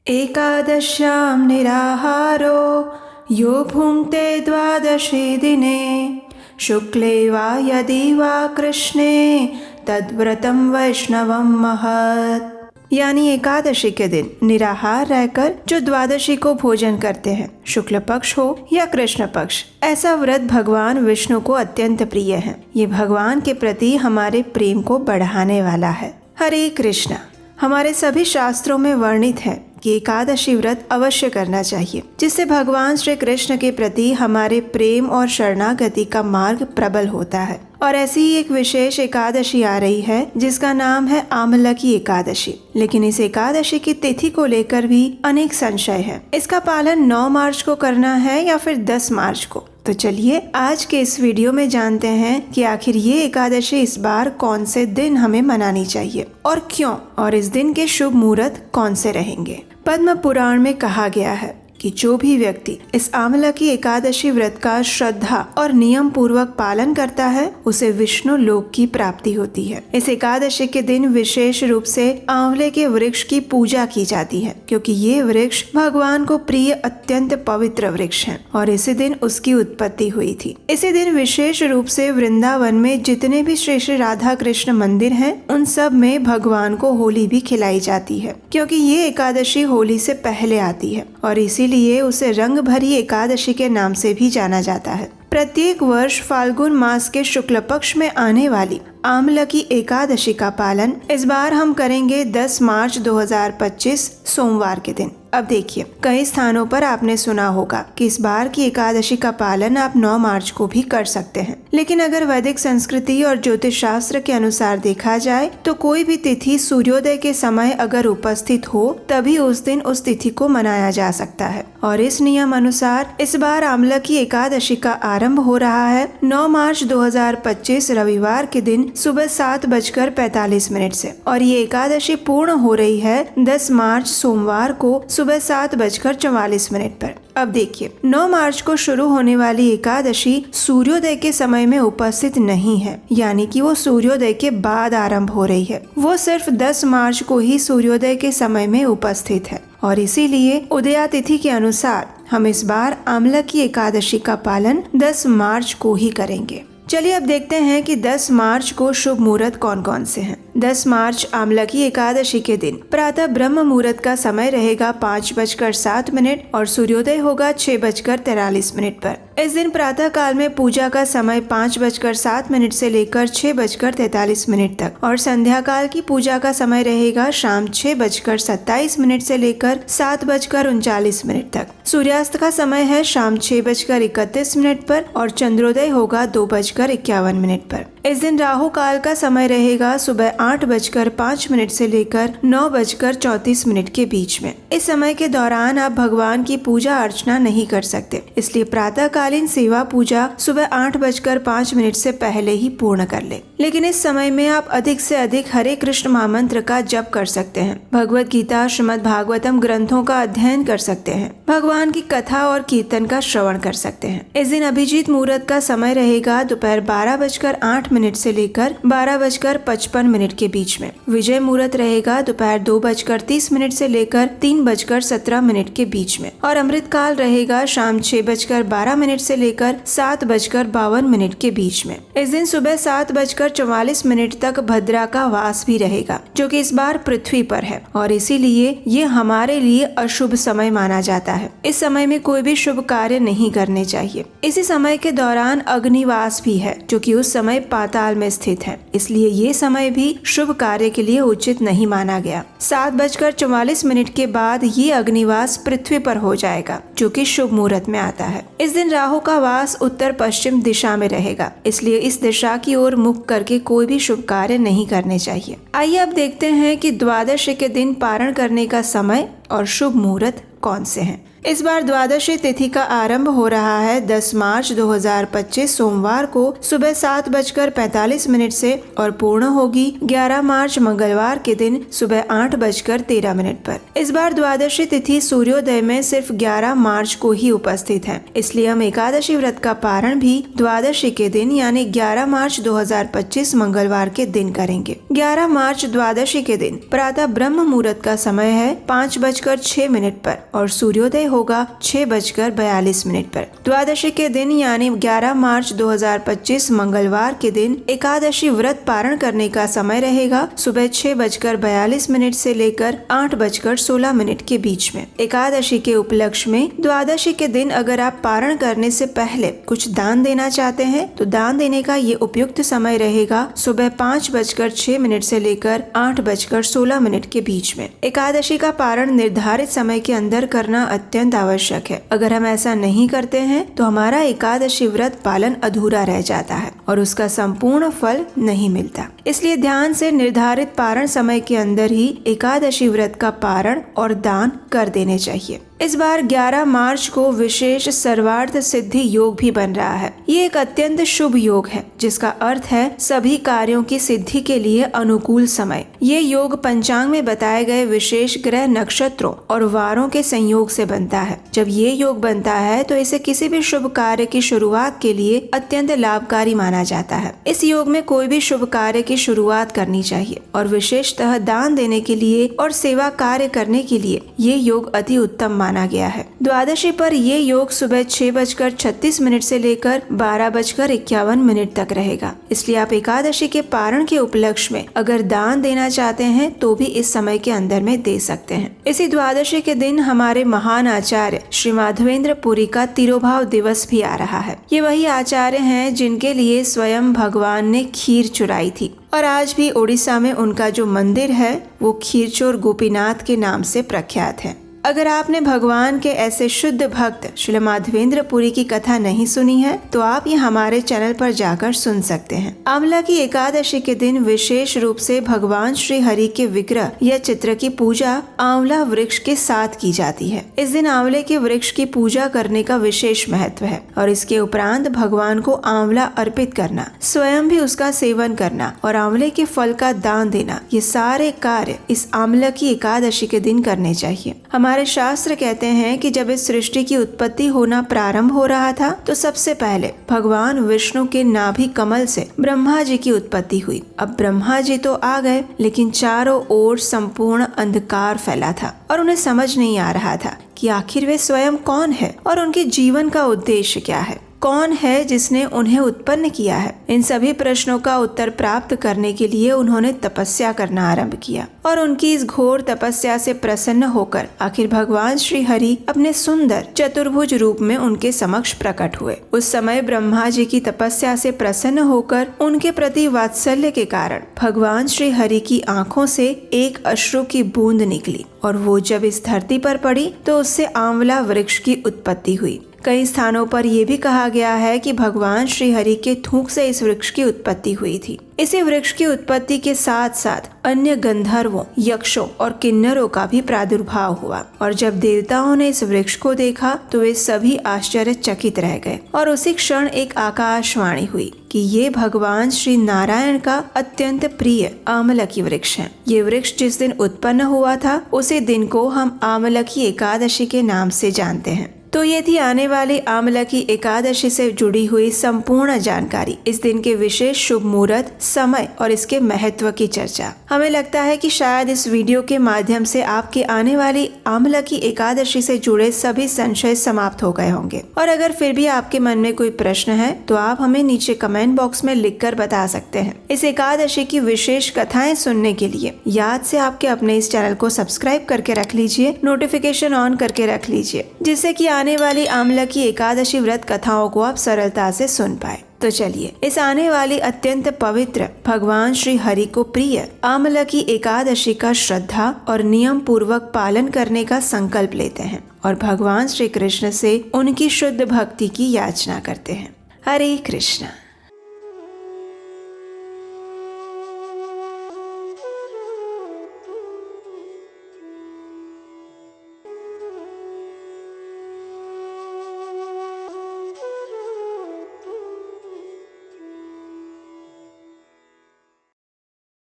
एकादश्यां निराहारो यो भुङ्क्ते द्वादशे दिने शुक्ले वा यदि वा कृष्णे तद्व्रतं वैष्णवं महत्। यानी एकादशी के दिन निराहार रहकर जो द्वादशी को भोजन करते हैं, शुक्ल पक्ष हो या कृष्ण पक्ष, ऐसा व्रत भगवान विष्णु को अत्यंत प्रिय है। ये भगवान के प्रति हमारे प्रेम को बढ़ाने वाला है। हरे कृष्णा। हमारे सभी शास्त्रों में वर्णित है कि एकादशी व्रत अवश्य करना चाहिए, जिससे भगवान श्री कृष्ण के प्रति हमारे प्रेम और शरणागति का मार्ग प्रबल होता है। और ऐसी ही एक विशेष एकादशी आ रही है जिसका नाम है आमलकी एकादशी। लेकिन इस एकादशी की तिथि को लेकर भी अनेक संशय है। इसका पालन 9 मार्च को करना है या फिर 10 मार्च को। तो चलिए आज के इस वीडियो में जानते हैं कि आखिर ये एकादशी इस बार कौन से दिन हमें मनानी चाहिए और क्यों, और इस दिन के शुभ मुहूर्त कौन से रहेंगे। पद्म पुराण में कहा गया है कि जो भी व्यक्ति इस आमलकी एकादशी व्रत का श्रद्धा और नियम पूर्वक पालन करता है उसे विष्णु लोक की प्राप्ति होती है। इस एकादशी के दिन विशेष रूप से आंवले के वृक्ष की पूजा की जाती है, क्योंकि ये वृक्ष भगवान को प्रिय अत्यंत पवित्र वृक्ष है और इसी दिन उसकी उत्पत्ति हुई थी। इसी दिन विशेष रूप से वृंदावन में जितने भी श्री श्री राधा कृष्ण मंदिर हैं, उन सब में भगवान को होली भी खिलाई जाती है, क्योंकि ये एकादशी होली से पहले आती है और इसीलिए उसे रंग भरी एकादशी के नाम से भी जाना जाता है। प्रत्येक वर्ष फाल्गुन मास के शुक्ल पक्ष में आने वाली आमलकी एकादशी का पालन इस बार हम करेंगे 10 मार्च 2025 सोमवार के दिन। अब देखिए, कई स्थानों पर आपने सुना होगा कि इस बार की एकादशी का पालन आप 9 मार्च को भी कर सकते हैं। लेकिन अगर वैदिक संस्कृति और ज्योतिष शास्त्र के अनुसार देखा जाए तो कोई भी तिथि सूर्योदय के समय अगर उपस्थित हो तभी उस दिन उस तिथि को मनाया जा सकता है। और इस नियम अनुसार इस बार आमलकी एकादशी का आरंभ हो रहा है 9 मार्च 2025 रविवार के दिन सुबह 7:45 से, और ये एकादशी पूर्ण हो रही है 10 मार्च सोमवार को सुबह 7:44 पर। अब देखिए, 9 मार्च को शुरू होने वाली एकादशी सूर्योदय के समय में उपस्थित नहीं है, यानी कि वो सूर्योदय के बाद आरंभ हो रही है। वो सिर्फ 10 मार्च को ही सूर्योदय के समय में उपस्थित है और इसीलिए उदया तिथि के अनुसार हम इस बार आमलकी एकादशी का पालन 10 मार्च को ही करेंगे। चलिए अब देखते हैं कि 10 मार्च को शुभ मुहूर्त कौन कौन से हैं। 10 मार्च आमलकी एकादशी के दिन प्रातः ब्रह्म मुहूर्त का समय रहेगा 5:07 और सूर्योदय होगा 6:43 पर। इस दिन प्रातः काल में पूजा का समय 5:07 से लेकर 6:43 तक और संध्या काल की पूजा का समय रहेगा शाम 6:27 से लेकर 7:39 तक। सूर्यास्त का समय है शाम 6:31 पर और चंद्रोदय होगा 2:51 पर। इस दिन राहु काल का समय रहेगा सुबह 8:05 से लेकर 9:34 के बीच में। इस समय के दौरान आप भगवान की पूजा अर्चना नहीं कर सकते, इसलिए प्रातःकालीन सेवा पूजा सुबह 8:05 से पहले ही पूर्ण कर ले। लेकिन इस समय में आप अधिक से अधिक हरे कृष्ण महामंत्र का जप कर सकते हैं, भगवत गीता, श्रीमद् भागवतम ग्रंथों का अध्ययन कर सकते हैं, भगवान की कथा और कीर्तन का श्रवण कर सकते हैं। इस दिन अभिजीत मुहूर्त का समय रहेगा दोपहर 12:08 से लेकर 12:55 के बीच में। विजय मुहूर्त रहेगा दोपहर 2:30 से लेकर 3:17 के बीच में और अमृत काल रहेगा शाम 6:12 से लेकर 7:52 के बीच में। इस दिन सुबह 7:44 तक भद्रा का वास भी रहेगा, जो कि इस बार पृथ्वी पर है और इसीलिए ये हमारे लिए अशुभ समय माना जाता है। इस समय में कोई भी शुभ कार्य नहीं करने चाहिए। इसी समय के दौरान अग्निवास भी है, जो कि उस समय पाताल में स्थित है, इसलिए ये समय भी शुभ कार्य के लिए उचित नहीं माना गया। 7:44 के बाद ये अग्निवास पृथ्वी पर हो जाएगा, जो कि शुभ मुहूर्त में आता है। इस दिन राहु का वास उत्तर पश्चिम दिशा में रहेगा, इसलिए इस दिशा की ओर मुख करके कोई भी शुभ कार्य नहीं करने चाहिए। आइए अब देखते हैं कि द्वादशी के दिन पारण करने का समय और शुभ मुहूर्त कौन से हैं। इस बार द्वादशी तिथि का आरंभ हो रहा है 10 मार्च 2025 सोमवार को सुबह 7:45 से और पूर्ण होगी 11 मार्च मंगलवार के दिन सुबह 8:13 पर। इस बार द्वादशी तिथि सूर्योदय में सिर्फ 11 मार्च को ही उपस्थित है, इसलिए हम एकादशी व्रत का पारण भी द्वादशी के दिन यानी 11 मार्च 2025 मंगलवार के दिन करेंगे। 11 मार्च द्वादशी के दिन प्रातः ब्रह्म मुहूर्त का समय है 5:06 पर और सूर्योदय होगा 6:42 पर। द्वादशी के दिन यानी 11 मार्च 2025 मंगलवार के दिन एकादशी व्रत पारण करने का समय रहेगा सुबह 6:42 से लेकर 8:16 के बीच में। एकादशी के उपलक्ष्य में द्वादशी के दिन अगर आप पारण करने से पहले कुछ दान देना चाहते हैं तो दान देने का ये उपयुक्त समय रहेगा सुबह 5:06 से लेकर 8:16 के बीच में। एकादशी का पारण निर्धारित समय के अंदर करना अत्यंत आवश्यक है। अगर हम ऐसा नहीं करते हैं तो हमारा एकादशी व्रत पालन अधूरा रह जाता है और उसका संपूर्ण फल नहीं मिलता। इसलिए ध्यान से निर्धारित पारण समय के अंदर ही एकादशी व्रत का पारण और दान कर देने चाहिए। इस बार 11 मार्च को विशेष सर्वार्थ सिद्धि योग भी बन रहा है। ये एक अत्यंत शुभ योग है जिसका अर्थ है सभी कार्यों की सिद्धि के लिए अनुकूल समय। ये योग पंचांग में बताए गए विशेष ग्रह नक्षत्रों और वारों के संयोग से बनता है। जब ये योग बनता है तो इसे किसी भी शुभ कार्य की शुरुआत के लिए अत्यंत लाभकारी माना जाता है। इस योग में कोई भी शुभ कार्य की शुरुआत करनी चाहिए और विशेषतः दान देने के लिए और सेवा कार्य करने के लिए ये योग अति उत्तम माना गया है। द्वादशी पर ये योग सुबह 6:36 से लेकर 12:51 तक रहेगा। इसलिए आप एकादशी के पारण के उपलक्ष्य में अगर दान देना चाहते हैं तो भी इस समय के अंदर में दे सकते हैं। इसी द्वादशी के दिन हमारे महान आचार्य श्री माधवेंद्र पुरी का तिरोभाव दिवस भी आ रहा है। ये वही आचार्य हैं जिनके लिए स्वयं भगवान ने खीर चुराई थी और आज भी उड़ीसा में उनका जो मंदिर है वो खीरचोर गोपीनाथ के नाम से प्रख्यात है। अगर आपने भगवान के ऐसे शुद्ध भक्त श्री माधवेंद्र पुरी की कथा नहीं सुनी है तो आप ये हमारे चैनल पर जाकर सुन सकते हैं। आंवला की एकादशी के दिन विशेष रूप से भगवान श्री हरि के विग्रह या चित्र की पूजा आंवला वृक्ष के साथ की जाती है। इस दिन आंवले के वृक्ष की पूजा करने का विशेष महत्व है और इसके उपरांत भगवान को आंवला अर्पित करना, स्वयं भी उसका सेवन करना और आंवले के फल का दान देना, ये सारे कार्य इस आंवला की एकादशी के दिन करने चाहिए। हमारे शास्त्र कहते हैं कि जब इस सृष्टि की उत्पत्ति होना प्रारंभ हो रहा था तो सबसे पहले भगवान विष्णु के नाभि कमल से ब्रह्मा जी की उत्पत्ति हुई। अब ब्रह्मा जी तो आ गए लेकिन चारों ओर संपूर्ण अंधकार फैला था और उन्हें समझ नहीं आ रहा था कि आखिर वे स्वयं कौन है और उनके जीवन का उद्देश्य क्या है, कौन है जिसने उन्हें उत्पन्न किया है। इन सभी प्रश्नों का उत्तर प्राप्त करने के लिए उन्होंने तपस्या करना आरंभ किया और उनकी इस घोर तपस्या से प्रसन्न होकर आखिर भगवान श्री हरि अपने सुंदर चतुर्भुज रूप में उनके समक्ष प्रकट हुए। उस समय ब्रह्मा जी की तपस्या से प्रसन्न होकर उनके प्रति वात्सल्य के कारण भगवान श्री हरि की आंखों से एक अश्रु की बूंद निकली और वो जब इस धरती पर पड़ी तो उससे आंवला वृक्ष की उत्पत्ति हुई। कई स्थानों पर यह भी कहा गया है कि भगवान श्री हरि के थूक से इस वृक्ष की उत्पत्ति हुई थी। इसी वृक्ष की उत्पत्ति के साथ साथ अन्य गंधर्वों, यक्षों और किन्नरों का भी प्रादुर्भाव हुआ और जब देवताओं ने इस वृक्ष को देखा तो वे सभी आश्चर्यचकित रह गए और उसी क्षण एक आकाशवाणी हुई कि ये भगवान श्री नारायण का अत्यंत प्रिय आमलकी वृक्ष है। ये वृक्ष जिस दिन उत्पन्न हुआ था उसी दिन को हम आमलकी एकादशी के नाम से जानते हैं। तो ये थी आने वाली आमलकी एकादशी से जुड़ी हुई संपूर्ण जानकारी, इस दिन के विशेष शुभ मुहूर्त, समय और इसके महत्व की चर्चा। हमें लगता है कि शायद इस वीडियो के माध्यम से आपके आने वाली आमलकी एकादशी से जुड़े सभी संशय समाप्त हो गए होंगे और अगर फिर भी आपके मन में कोई प्रश्न है तो आप हमें नीचे कमेंट बॉक्स में लिखकर बता सकते हैं। इस एकादशी की विशेष कथाएं सुनने के लिए याद से आपके अपने इस चैनल को सब्सक्राइब करके रख लीजिए, नोटिफिकेशन ऑन करके रख लीजिए, जिससे कि आने वाली आमलकी एकादशी व्रत कथाओं को आप सरलता से सुन पाए। तो चलिए इस आने वाली अत्यंत पवित्र भगवान श्री हरि को प्रिय आमलकी एकादशी का श्रद्धा और नियम पूर्वक पालन करने का संकल्प लेते हैं और भगवान श्री कृष्ण से उनकी शुद्ध भक्ति की याचना करते हैं। हरे कृष्णा।